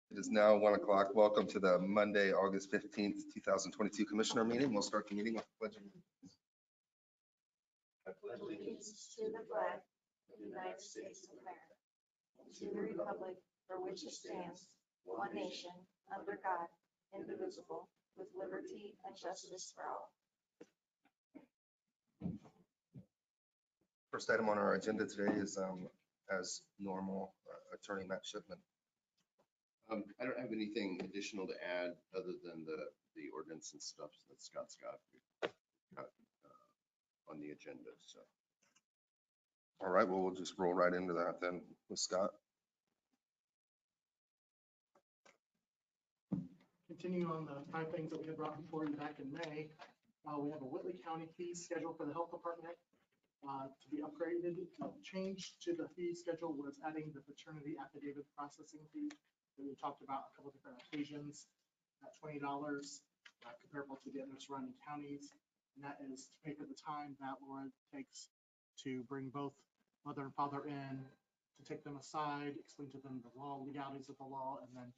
It is now 1 o'clock. Welcome to the Monday, August 15th, 2022 Commissioner meeting. We'll start the meeting with the pledge of allegiance. I pledge allegiance to the flag of the United States of America, and to the republic for which it stands, one nation, under God, indivisible, with liberty and justice for all. First item on our agenda today is, as normal, Attorney Matt Shipman. I don't have anything additional to add other than the ordinance and stuff that Scott's got on the agenda, so. All right, well, we'll just roll right into that then with Scott. Continuing on the 5 things that we had brought before you back in May, we have a Whitley County fee schedule for the health department to be upgraded. Change to the fee schedule was adding the paternity affidavit processing fee that we talked about a couple different occasions at $20, comparable to the other surrounding counties. And that is to pay for the time that Laura takes to bring both mother and father in, to take them aside, explain to them the law, legalities of the law, and then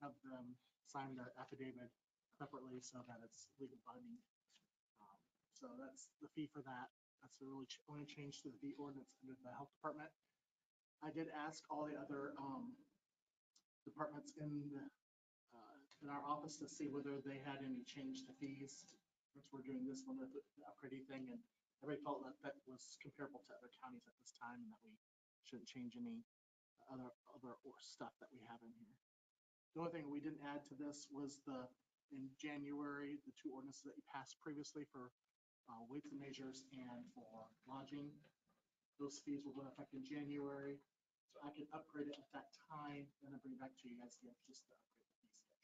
have them sign the affidavit separately so that it's legal binding. So that's the fee for that. That's the really only change to the fee ordinance under the health department. I did ask all the other departments in our office to see whether they had any change to fees, since we're doing this one with the upgrading thing, and everybody felt that that was comparable to other counties at this time, and that we shouldn't change any other stuff that we have in here. The only thing we didn't add to this was in January, the 2 ordinances that you passed previously for weights and measures and for lodging. Those fees will go into effect in January. So I can upgrade it at that time and then bring it back to you guys to just to upgrade the fee schedule.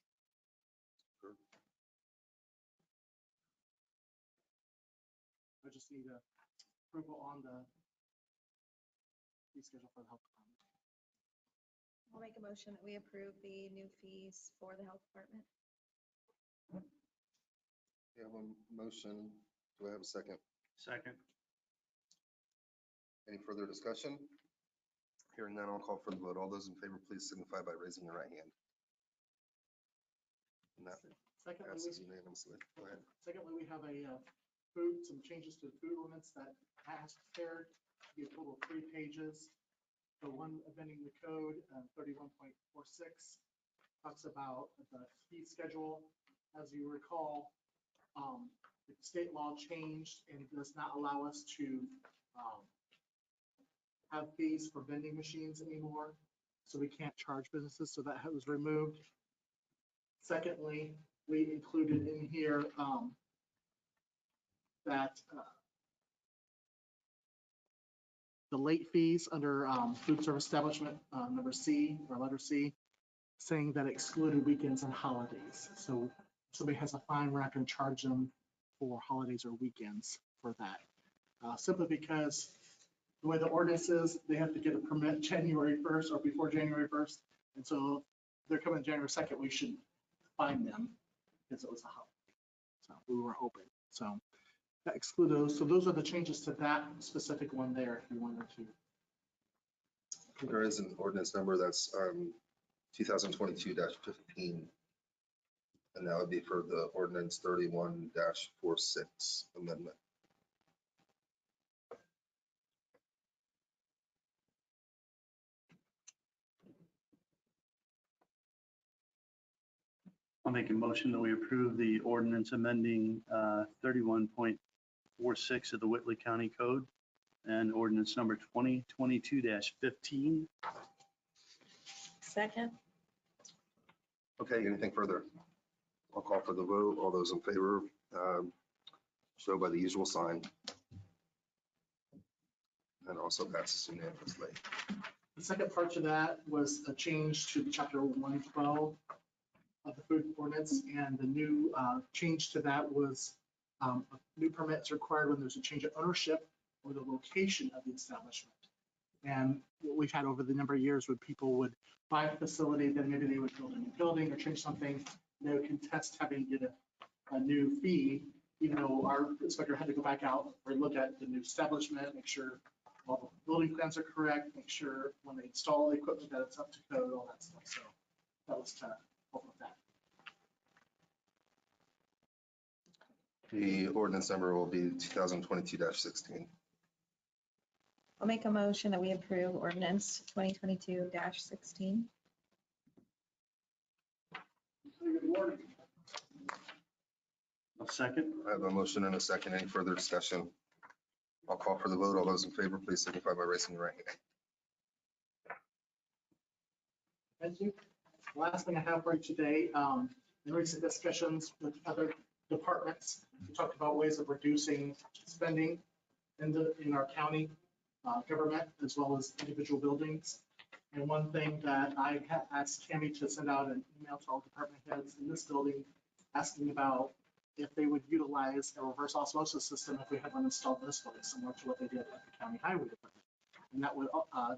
Sure. I just need approval on the fee schedule for the health department. I'll make a motion that we approve the new fees for the health department. We have a motion. Do I have a second? Second. Any further discussion? Hearing none, I'll call for the vote. All those in favor, please signify by raising your right hand. And that passes unanimously. Go ahead. Secondly, we have some changes to the food ordinance that passed there. Be a total of 3 pages. The one amending the code, 31.46, talks about the fee schedule. As you recall, the state law changed and does not allow us to have fees for vending machines anymore. So we can't charge businesses, so that was removed. Secondly, we included in here that the late fees under food service establishment, number C, or letter C, saying that excluded weekends and holidays. So if somebody has a fine, we're not going to charge them for holidays or weekends for that. Simply because the way the ordinance is, they have to get a permit January 1st or before January 1st. And so if they're coming January 2nd, we should fine them because it was a holiday. So we were open. So that exclude those. So those are the changes to that specific one there, if you wanted to. There is an ordinance number that's 2022-15. And that would be for the ordinance 31-46 amendment. I'll make a motion that we approve the ordinance amending 31.46 of the Whitley County Code and ordinance number 2022-15. Second. Okay, anything further? I'll call for the vote. All those in favor, show by the usual sign. And also passes unanimously. The second part to that was a change to chapter 112 of the food ordinance, and the new change to that was a new permits required when there's a change of ownership or the location of the establishment. And what we've had over the number of years, when people would buy a facility, then maybe they would build a new building or change something, they would contest having to get a new fee, even though our inspector had to go back out or look at the new establishment, make sure all the building plans are correct, make sure when they install the equipment that it's up to code, all that stuff. So that was to help with that. The ordinance number will be 2022-16. I'll make a motion that we approve ordinance 2022-16. A second. I have a motion and a second. Any further discussion? I'll call for the vote. All those in favor, please signify by raising your right hand. Thank you. Last thing I have for you today, in recent discussions with other departments, we talked about ways of reducing spending in our county government as well as individual buildings. And one thing that I had asked Tammy to send out an email to all department heads in this building, asking about if they would utilize a reverse osmosis system if we had one installed in this building, similar to what they did at the county highway department. And that would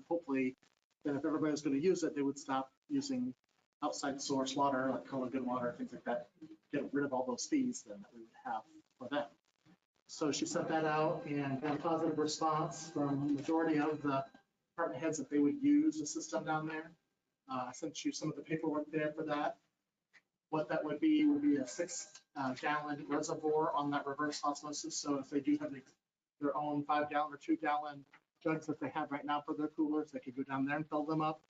hopefully, then if everybody was going to use it, they would stop using outside source water, like Culligan water, things like that, get rid of all those fees then that we would have for them. So she sent that out and got a positive response from the majority of the department heads that they would use the system down there. I sent you some of the paperwork there for that. What that would be a 6-gallon reservoir on that reverse osmosis. So if they do have their own 5-gallon or 2-gallon jugs that they have right now for their coolers, they could go down there and fill them up.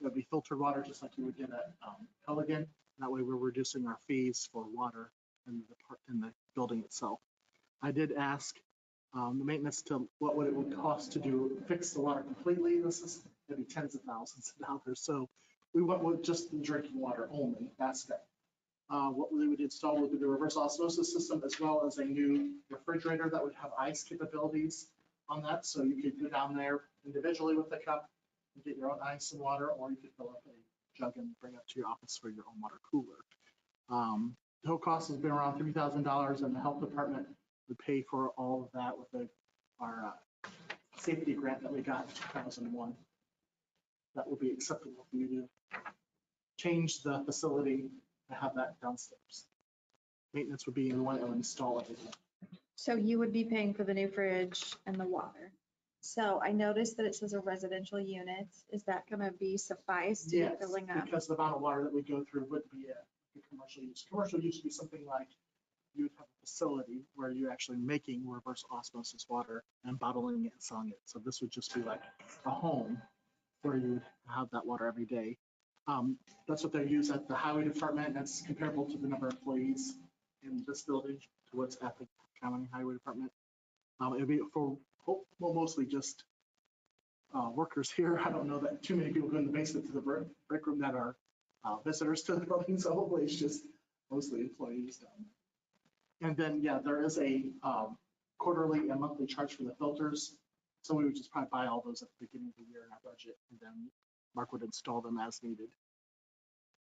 It would be filtered water, just like you would get at Culligan. That way we're reducing our fees for water in the building itself. I did ask the maintenance to what would it would cost to fix the water completely. This is maybe tens of thousands of dollars. So we went with just the drinking water only aspect. What we would install would be the reverse osmosis system, as well as a new refrigerator that would have ice capabilities on that. So you could go down there individually with the cup and get your own ice and water, or you could fill up a jug and bring it to your office for your own water cooler. The whole cost has been around $3,000, and the health department would pay for all of that with our safety grant that we got in 2001. That will be acceptable for you to change the facility to have that downstairs. Maintenance would be the one that would install everything. So you would be paying for the new fridge and the water. So I noticed that it says a residential unit. Is that going to be suffice to Yes, filling up? because the amount of water that we go through would be a commercial use. Commercial use would be something like you would have a facility where you're actually making reverse osmosis water and bottling it and selling it. So this would just be like a home where you would have that water every day. That's what they use at the highway department. That's comparable to the number of employees in this building to what's at the county highway department. It'd be for mostly just workers here. I don't know that too many people go in the basement to the break room that are visitors to the building. So hopefully it's just mostly employees down there. And then, yeah, there is a quarterly and monthly charge for the filters. So we would just probably buy all those at the beginning of the year in our budget, and then Mark would install them as needed.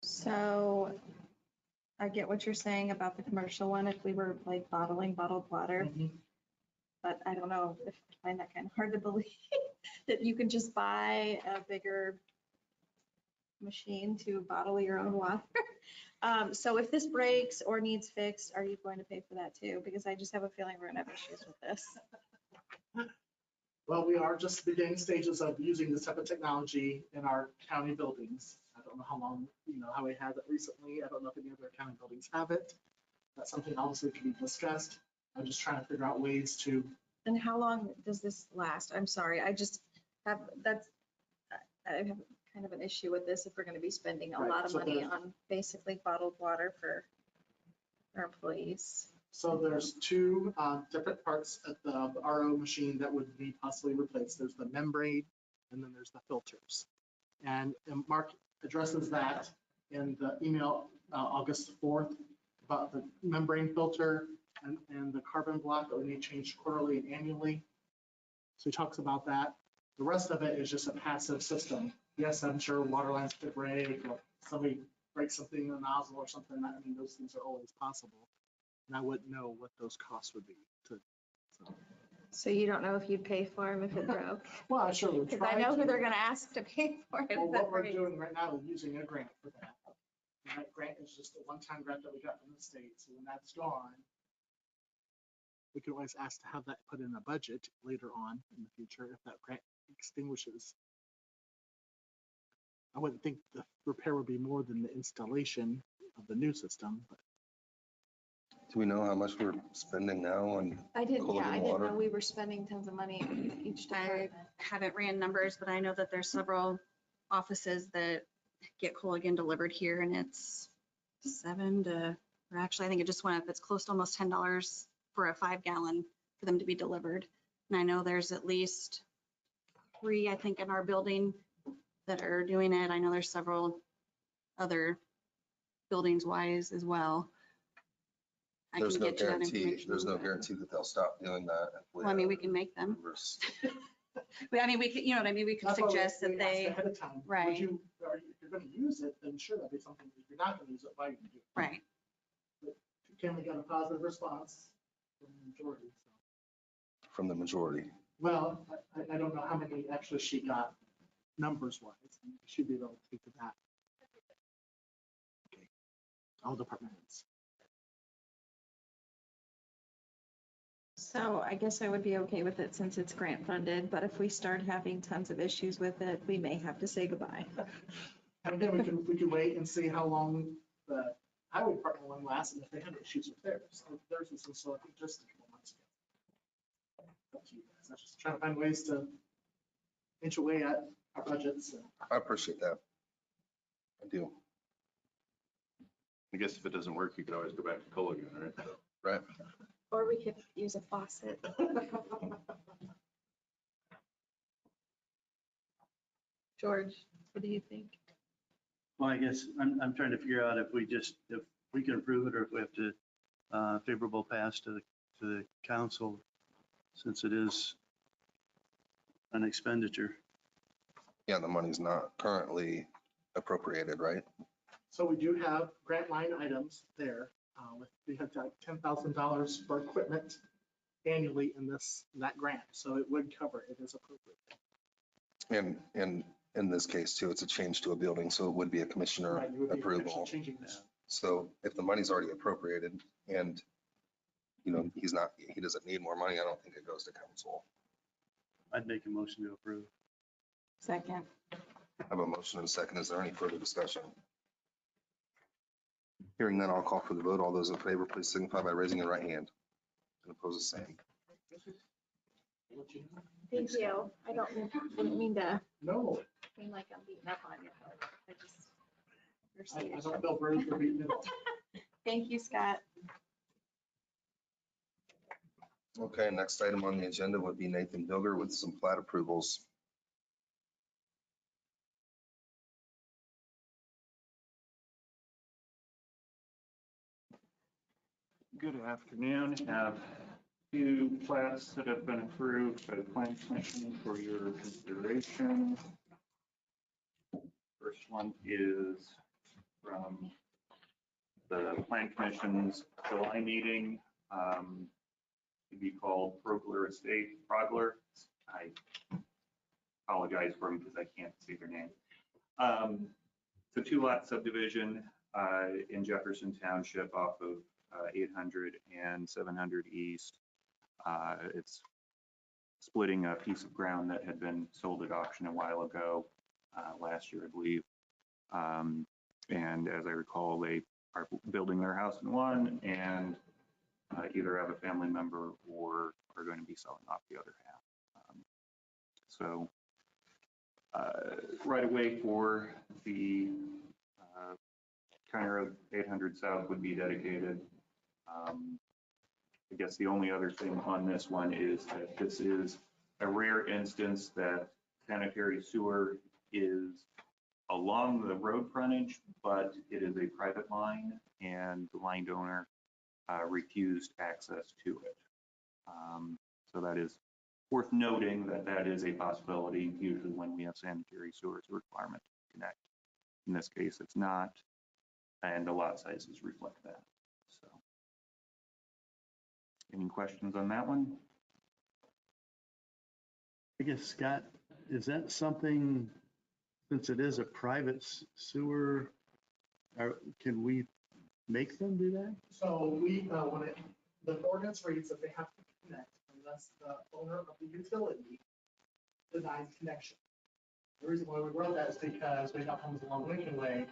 So I get what you're saying about the commercial one, if we were like bottling bottled water, but I don't know if I find that kind of hard to believe that you can just buy a bigger machine to bottle your own water. So if this breaks or needs fixed, are you going to pay for that too? Because I just have a feeling we're gonna have issues with this. Well, we are just beginning stages of using this type of technology in our county buildings. I don't know how long, how we had it recently. I don't know if any other county buildings have it. That's something obviously can be discussed. I'm just trying to figure out ways to. And how long does this last? I'm sorry, I just have, I have kind of an issue with this if we're gonna be spending a Right, lot of so money there's- on basically bottled water for our employees. So there's two different parts of the RO machine that would be possibly replaced. There's the membrane and then there's the filters. And Mark addresses that in the email August 4th about the membrane filter and the carbon block that we need changed quarterly and annually. So he talks about that. The rest of it is just a passive system. Yes, I'm sure water lines could break or somebody breaks something in the nozzle or something. I mean, those things are always possible. And I wouldn't know what those costs would be. So you don't know if you'd pay for them if it broke? Well, I sure would Because try I know who to. they're gonna ask to pay for it. Well, if it what we're breaks. doing right now is using a grant for that. And that grant is just a one-time grant that we got from the state. So when that's gone, we can always ask to have that put in a budget later on in the future if that grant extinguishes. I wouldn't think the repair would be more than the installation of the new system, but Do we know how much we're spending now on I didn't quality know water? we were spending tons of money on each I department. haven't ran numbers, but I know that there's several offices that get Culligan delivered here and it's or actually I think it just went up. It's close to almost $10 for a 5-gallon for them to be delivered. And I know there's at least 3, I think, in our building that are doing it. I know there's several other buildings wise as well. I There's can no get you that guarantee, information. there's no guarantee that they'll stop doing that. if Well, I mean, we have can make them. reverse- I mean, we could, you know what I mean? We could that's why suggest we that asked they, ahead of time. Would right. you, or if you're gonna use it, then sure, that'd be something. If you're not gonna use it, why would you do it? right. Kim, we got a positive response from the majority. So. From the majority. Well, I don't know how many actually she got numbers wise. She'd be able to speak to that. Okay. All departments. So I guess I would be okay with it since it's grant funded, but if we start having tons of issues with it, we may have to say goodbye. And then we can wait and see how long the highway department one lasts and if they have issues with theirs. Theirs was installed, I think, just a couple months ago. Up to you guys. I'm just trying to find ways to inch away at our budgets. I appreciate that. I do. I guess if it doesn't work, you can always go back to Culligan, right? Right. Or we could use a faucet. George, what do you think? Well, I guess I'm trying to figure out if we can approve it or if we have to favorable pass to the council, since it is an expenditure. Yeah, the money's not currently appropriated, right? So we do have grant line items there. We have $10,000 for equipment annually in that grant, so it would cover it as appropriate. And in this case too, it's a change to a building, so it would be a commissioner Right, you would be actually approval. changing this. So if the money's already appropriated and, he doesn't need more money, I don't think it goes to council. I'd make a motion to approve. Second. I have a motion and a second. Is there any further discussion? Hearing none, I'll call for the vote. All those in favor, please signify by raising your right hand. And oppose the same. Thank you. I didn't mean to No, seem like I'm beating up on you. I just. I don't feel bruised or beaten at all. Thank you, Scott. Okay, next item on the agenda would be Nathan Bilger with some plat approvals. Good afternoon. Have 2 plats that have been approved by the Planning Commission for your consideration. First one is from the Planning Commission's July meeting. To be called Progler Estate, Progler. I apologize for them because I can't see their name. It's a 2-lot subdivision in Jefferson Township off of 800 and 700 East. It's splitting a piece of ground that had been sold at auction a while ago, last year, I believe. And as I recall, they are building their house in one and either have a family member or are going to be selling off the other half. So right away for the County Road 800 South would be dedicated. I guess the only other thing on this one is that this is a rare instance that sanitary sewer is along the road frontage, but it is a private line and the landowner refused access to it. So that is worth noting that that is a possibility. Usually when we have sanitary sewer, it's a requirement to connect. In this case, it's not, and the lot sizes reflect that. So, any questions on that one? I guess, Scott, is that something, since it is a private sewer, can we make them do that? So we, the ordinance reads that they have to connect unless the owner of the utility denies connection. The reason why we wrote that is because we got homes along Lincoln Way.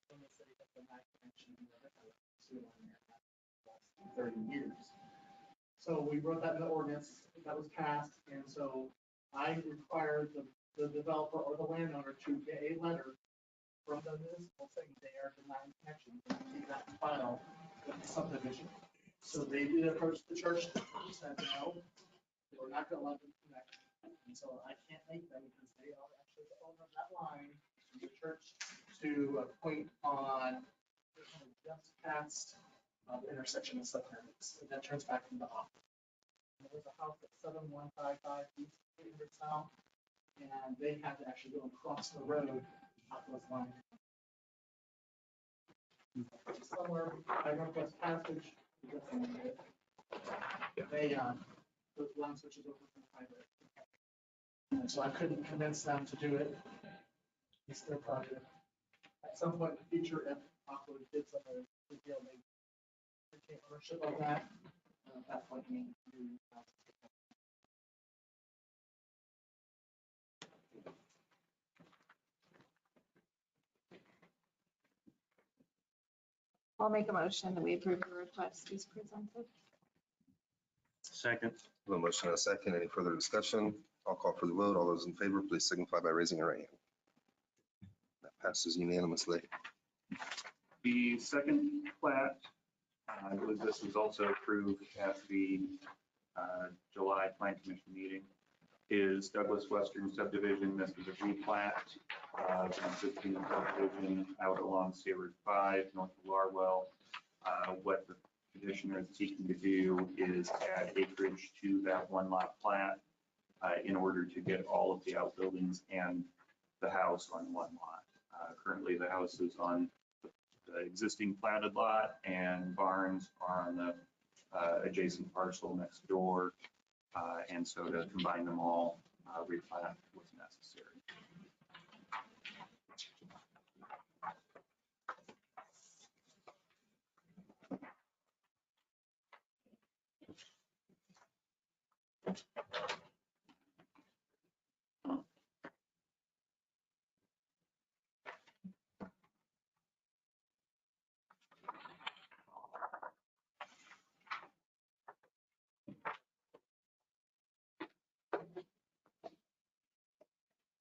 From the city that denied connection in the 30 years. So we wrote that in the ordinance that was passed, and so I required the developer or the landowner to get a letter from the municipal saying they are denying connection, and keep that in file with the subdivision. So they did approach the church, the church said no, we're not gonna let them connect. And so I can't make them because they are actually the owner of that line, to the church to a point on just past the intersection of Sutherland's, and that turns back into off. There's a house at 7155 East 800 South, and they had to actually go across the road off those lines. Somewhere by Northwest Passage, they, those line switches over from private. And so I couldn't convince them to do it. It's their project. At some point in the future, if Aqua did something, they take ownership of that. At that point, we I'll make a motion that we approve the request as presented. Second. A motion and a second. Any further discussion? I'll call for the vote. All those in favor, please signify by raising your right hand. That passes unanimously. The second plat, I believe this was also approved at the July Plan Commission meeting, is Douglas Western subdivision. This is a replat of an existing subdivision out along State Route 5, north of Larwell. What the petitioner is seeking to do is add acreage to that one lot plat in order to get all of the outbuildings and the house on one lot. Currently, the house is on the existing platted lot, and barns are on the adjacent parcel next door. And so to combine them all, replat was necessary.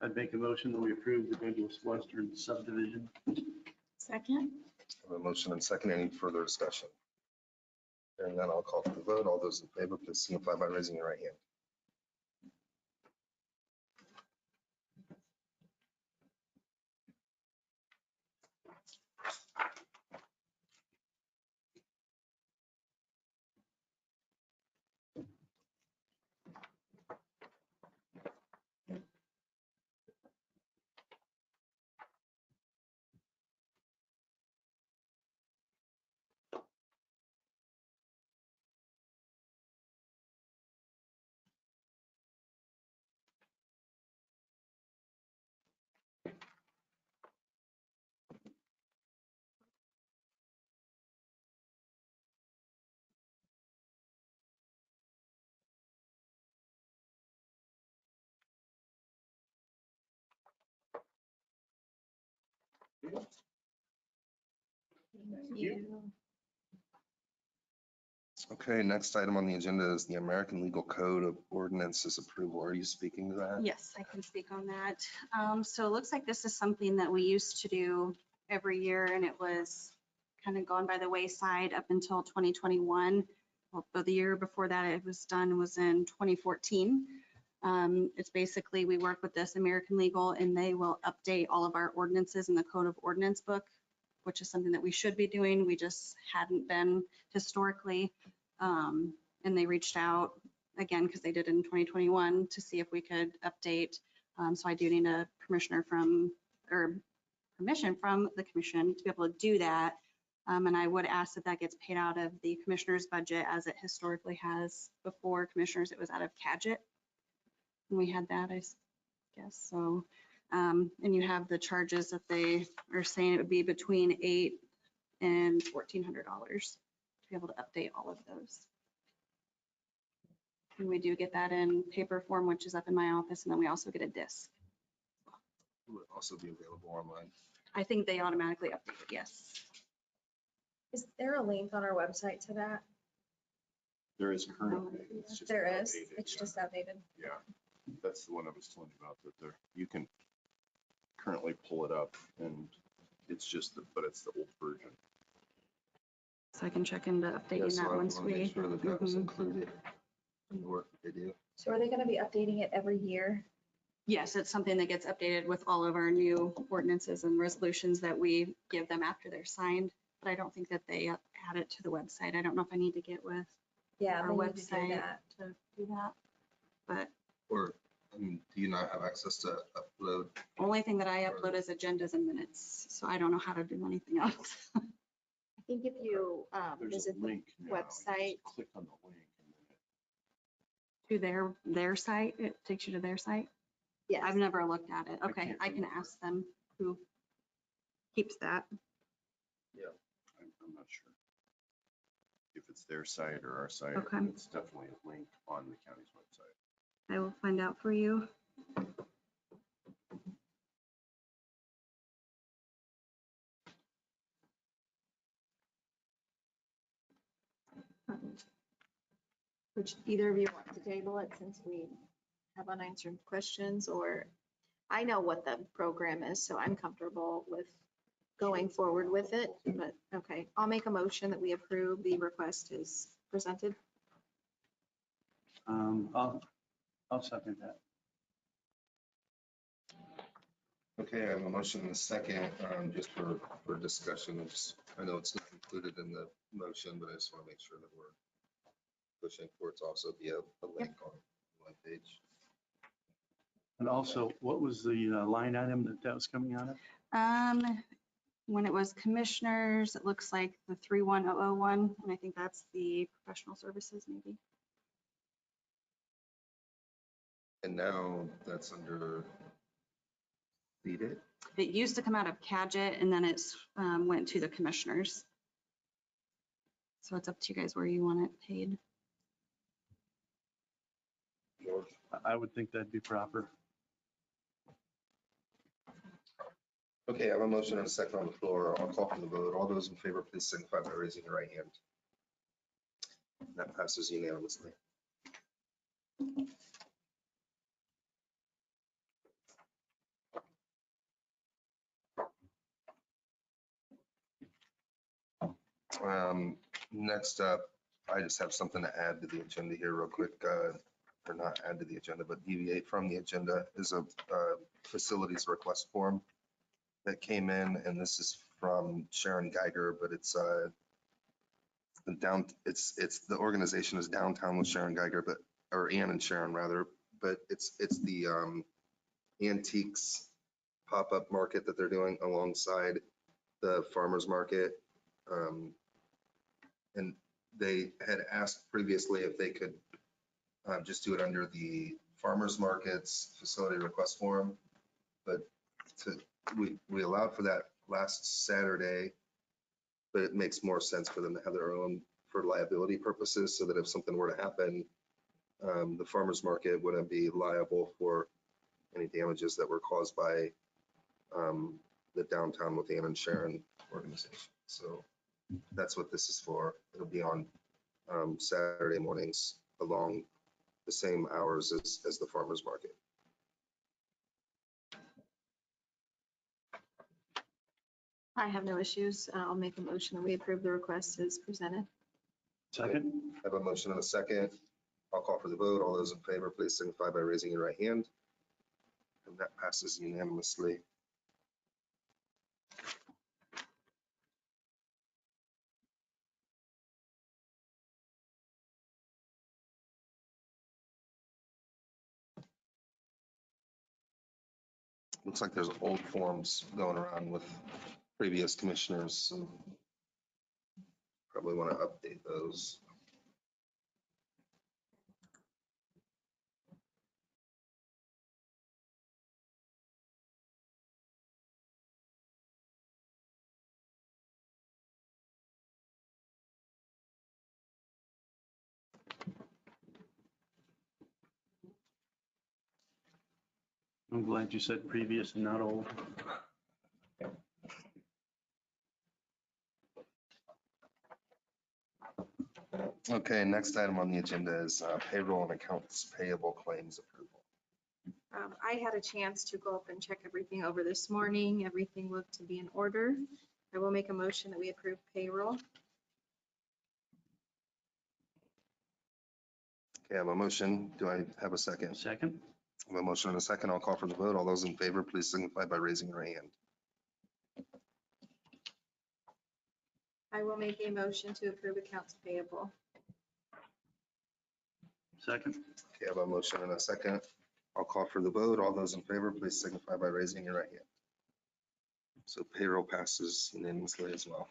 I'd make a motion that we approve the Douglas Western subdivision. Second. A motion and second. Any further discussion? Hearing none, I'll call for the vote. All those in favor, please signify by raising your right hand. Thank you. Okay, next item on the agenda is the American Legal Code of Ordinances approval. Are you speaking to that? Yes, I can speak on that. So it looks like this is something that we used to do every year, and it was kind of gone by the wayside up until 2021. Well, the year before that it was done was in 2014. It's basically, we work with this American Legal, and they will update all of our ordinances in the Code of Ordinance book, which is something that we should be doing. We just hadn't been historically. And they reached out again, because they did it in 2021, to see if we could update. So I do need a permission from the commission to be able to do that. And I would ask that that gets paid out of the commissioner's budget, as it historically has before. Commissioners, it was out of CADGET. And we had that, I guess. So, and you have the charges that they are saying it would be between $800 and $1,400 to be able to update all of those. And we do get that in paper form, which is up in my office, and then we also get a disc. It would also be available online. I think they automatically update it, yes. Is there a link on our website to that? There is currently. It's just There is, outdated, it's yeah. just outdated. Yeah, that's the one I was telling you about, that there, you can currently pull it up and it's just, but it's the old version. So I can check into Yeah, updating so that I once wanna make we. sure that that was Mhm. included in the work that they do. So are they gonna be updating it every year? Yes, it's something that gets updated with all of our new ordinances and resolutions that we give them after they're signed. But I don't think that they add it to the website. I don't know if I need to get with Yeah, our they need to do website that. to do that. But Or, I mean, do you not have access to upload? only thing that I upload is agendas and minutes. So I don't know how to do anything else. I think if you There's a visit the link now. You just website. Click on the link and then To their site, it takes you to their site. yes. I've never looked at it. I Okay, can't I can remember. ask them who keeps that. I'm not sure if it's their site or our site. Okay. It's definitely a link on the county's website. I will find out for you. Would either of you want to table it since we have unanswered questions, or I know what the program is, so I'm comfortable with going forward with it, but okay, I'll make a motion that we approve the request as presented. I'll second that. Okay, I have a motion and a second, just for discussion. I know it's not included in the motion, but I just want to make sure that we're pushing for it to also be a link on the web page. And also, what was the line item that was coming out of? When it was commissioners, it looks like the 31001, and I think that's the professional services maybe. And now that's under seated. It used to come out of Cadget and then it's went to the commissioners. So it's up to you guys where you want it paid. I would think that'd be proper. Okay, I have a motion and a second on the floor. I'll call for the vote. All those in favor, please signify by raising your right hand. That passes unanimously. Next up, I just have something to add to the agenda here real quick, or not add to the agenda, but deviate from the agenda is a facilities request form that came in, and this is from Sharon Geiger, but it's the organization is Downtown with Sharon Geiger, but, or Ann and Sharon rather, but it's the antiques pop-up market that they're doing alongside the farmer's market. And they had asked previously if they could just do it under the farmer's market's facility request form. But we allowed for that last Saturday, but it makes more sense for them to have their own for liability purposes, so that if something were to happen, the farmer's market wouldn't be liable for any damages that were caused by the Downtown with Ann and Sharon organization. So that's what this is for. It'll be on Saturday mornings along the same hours as the farmer's market. I have no issues. I'll make a motion that we approve the request as presented. Second? I have a motion and a second. I'll call for the vote. All those in favor, please signify by raising your right hand. And that passes unanimously. Looks like there's old forms going around with previous commissioners. So probably want to update those. I'm glad you said previous and not old. Okay, next item on the agenda is payroll and accounts payable claims approval. I had a chance to go up and check everything over this morning. Everything looked to be in order. I will make a motion that we approve payroll. Okay, I have a motion. Do I have a second? Second? I have a motion and a second. I'll call for the vote. All those in favor, please signify by raising your hand. I will make a motion to approve accounts payable. Second? Okay, I have a motion and a second. I'll call for the vote. All those in favor, please signify by raising your right hand. So payroll passes unanimously as well.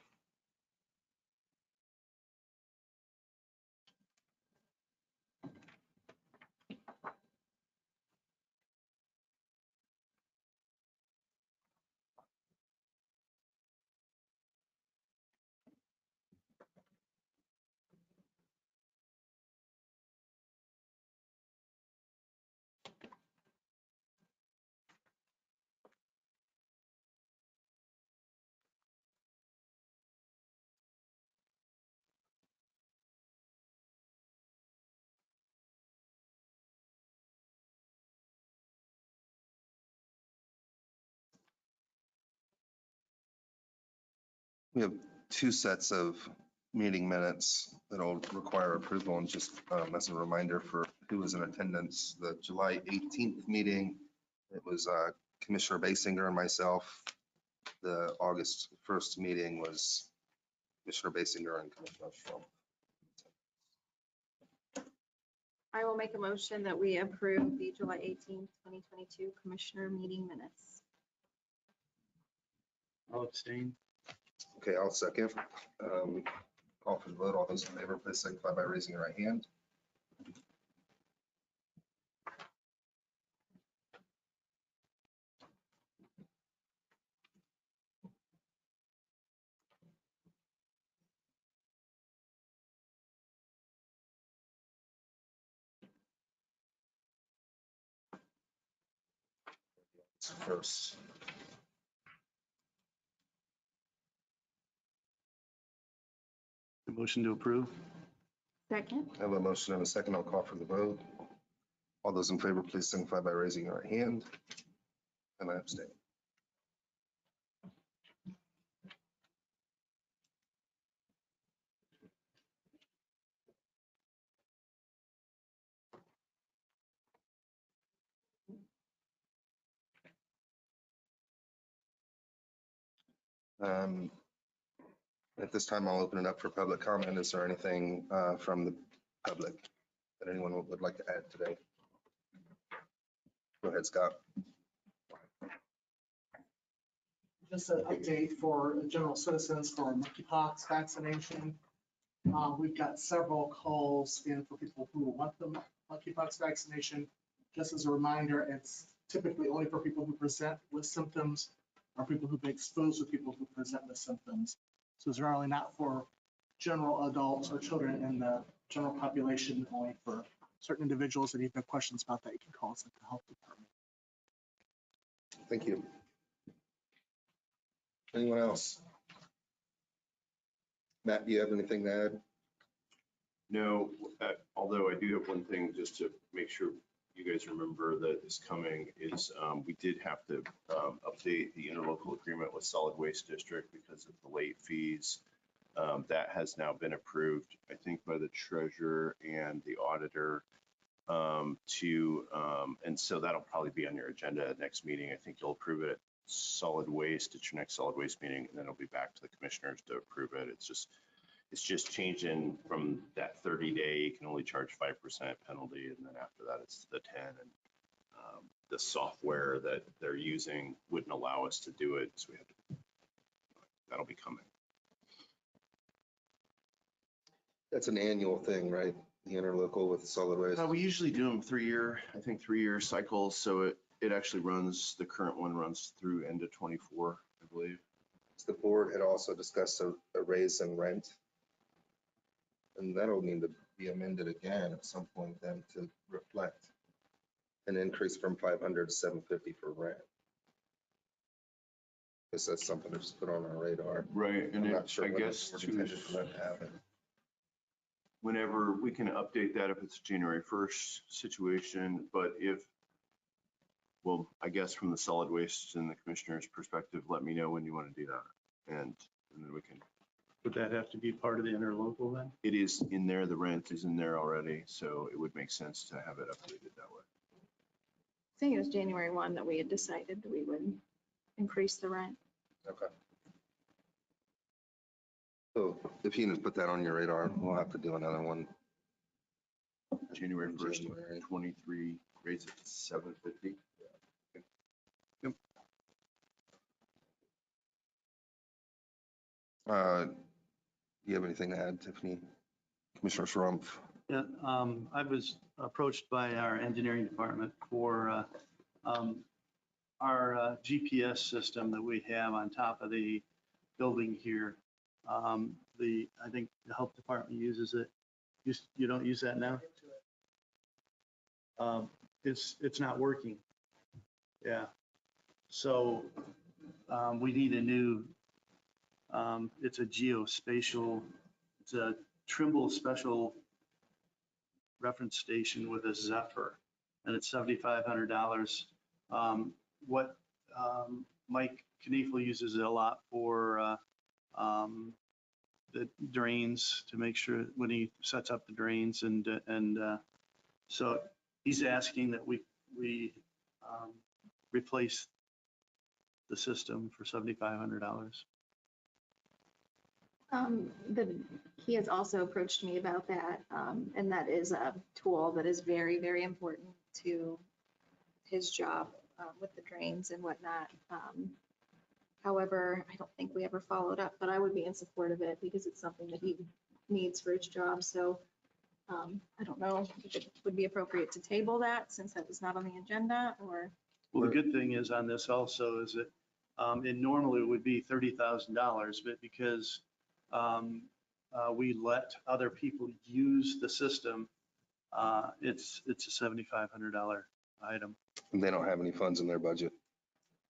We have two sets of meeting minutes that'll require approval, and just as a reminder for who was in attendance, the July 18th meeting, it was Commissioner Basinger and myself. The August 1st meeting was Commissioner Basinger and Commissioner Schwab. I will make a motion that we approve the July 18th, 2022 Commissioner meeting minutes. I'll abstain. Okay, I'll second. Call for the vote. All those in favor, please signify by raising your right hand. First. The motion to approve? Second. I have a motion and a second. I'll call for the vote. All those in favor, please signify by raising your right hand. And I abstain. At this time, I'll open it up for public comment. Is there anything from the public that anyone would like to add today? Go ahead, Scott. Just an update for general citizens for monkeypox vaccination. We've got several calls in for people who want the monkeypox vaccination. Just as a reminder, it's typically only for people who present with symptoms or people who've been exposed with people who present with symptoms. So it's really not for general adults or children in the general population, only for certain individuals. And if you have questions about that, you can call us at the health department. Thank you. Anyone else? Matt, do you have anything to add? No, although I do have one thing just to make sure you guys remember that is coming is we did have to update the interlocal agreement with Solid Waste District because of the late fees. That has now been approved, I think, by the treasurer and the auditor and so that'll probably be on your agenda at next meeting. I think you'll approve it at Solid Waste at your next Solid Waste meeting, and then it'll be back to the commissioners to approve it. It's just changing from that 30-day, you can only charge 5% penalty, and then after that, it's the 10. And the software that they're using wouldn't allow us to do it, so we have to, that'll be coming. That's an annual thing, right? The interlocal with solid waste. We usually do them 3-year cycles, so it actually runs, the current one runs through end of 24, I believe. The board had also discussed a raise in rent. And that'll need to be amended again at some point then to reflect an increase from 500 to 750 for rent. Guess that's something to just put on our radar. Right, and I'm not sure I what guess it's too, intended for that to happen. whenever we can update that if it's a January 1st situation, but if, well, I guess from the solid waste and the commissioner's perspective, let me know when you want to do that. And then we can, Would that have to be part of the interlocal then? it is in there, the rent is in there already, so it would make sense to have it updated that way. I think it was January 1 that we had decided that we would increase the rent. Okay. So if you can put that on your radar, we'll have to do another one. January in 1st, January. 23, raise it to 750. Do you have anything to add, Tiffany? Commissioner Schrumpf? Yeah, I was approached by our engineering department for our GPS system that we have on top of the building here. I think the health department uses it. You don't use that now? It's not working. Yeah. So we need a new, it's a geospatial, it's a Trimble special reference station with a Zephyr, and it's $7,500. What Mike Kniefel uses it a lot for the drains, to make sure when he sets up the drains, and so he's asking that we replace the system for $7,500. He has also approached me about that, and that is a tool that is very, very important to his job with the drains and whatnot. However, I don't think we ever followed up, but I would be in support of it because it's something that he needs for his job. So I don't know if it would be appropriate to table that since that was not on the agenda, or. Well, the good thing is on this also is that it normally would be $30,000, but because we let other people use the system, it's a $7,500 item. And they don't have any funds in their budget,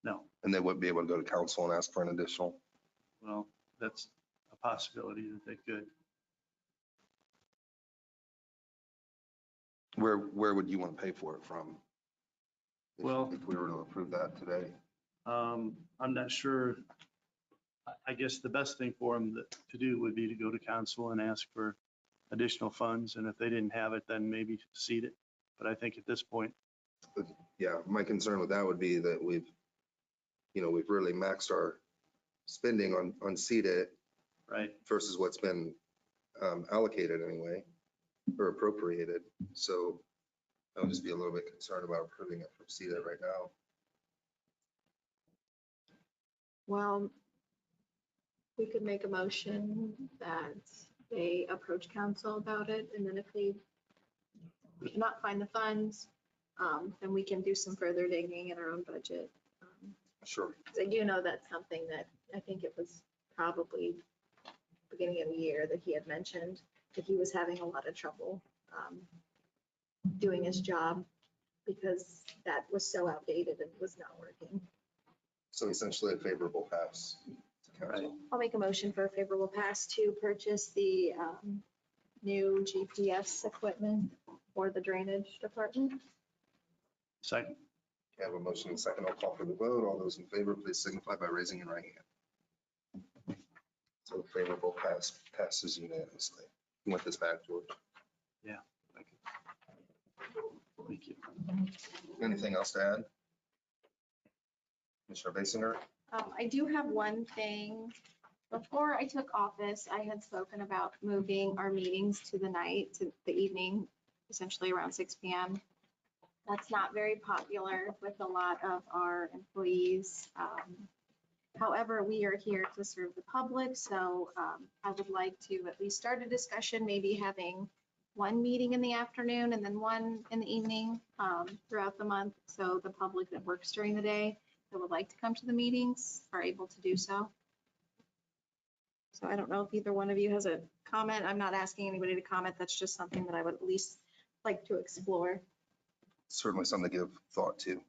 No, and they wouldn't be able to go to council and ask for an additional. well, that's a possibility that they could. Where would you want to pay for it from? Well- If we were to approve that today. I'm not sure. I guess the best thing for them to do would be to go to council and ask for additional funds. And if they didn't have it, then maybe seed it. But I think at this point, Yeah, my concern with that would be that we've really maxed our spending on seeded right, versus what's been allocated anyway, or appropriated. So I would just be a little bit concerned about approving it from seeded right now. Well, we could make a motion that they approach council about it, and then if they cannot find the funds, then we can do some further digging in our own budget. Sure. 'Cause I do know that's something that I think it was probably beginning of the year that he had mentioned that he was having a lot of trouble doing his job because that was so outdated and was not working. So essentially a favorable pass to council. I'll make a motion for a favorable pass to purchase the new GPS equipment for the drainage department. second, You have a motion and second. I'll call for the vote. All those in favor, please signify by raising your right hand. So favorable passes unanimously. You want this back, George? thank you. Anything else to add? Commissioner Basinger? I do have one thing. Before I took office, I had spoken about moving our meetings to the night, to the evening, essentially around 6 p.m. That's not very popular with a lot of our employees. However, we are here to serve the public, so I would like to at least start a discussion, maybe having one meeting in the afternoon and then one in the evening throughout the month, so the public that works during the day that would like to come to the meetings are able to do so. So I don't know if either one of you has a comment. I'm not asking anybody to comment. That's just something that I would at least like to explore. certainly something to give thought to.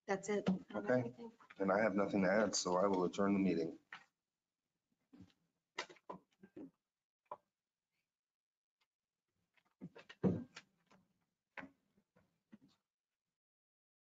That's it. I don't have Okay. anything. And I have nothing to add, so I will adjourn the meeting.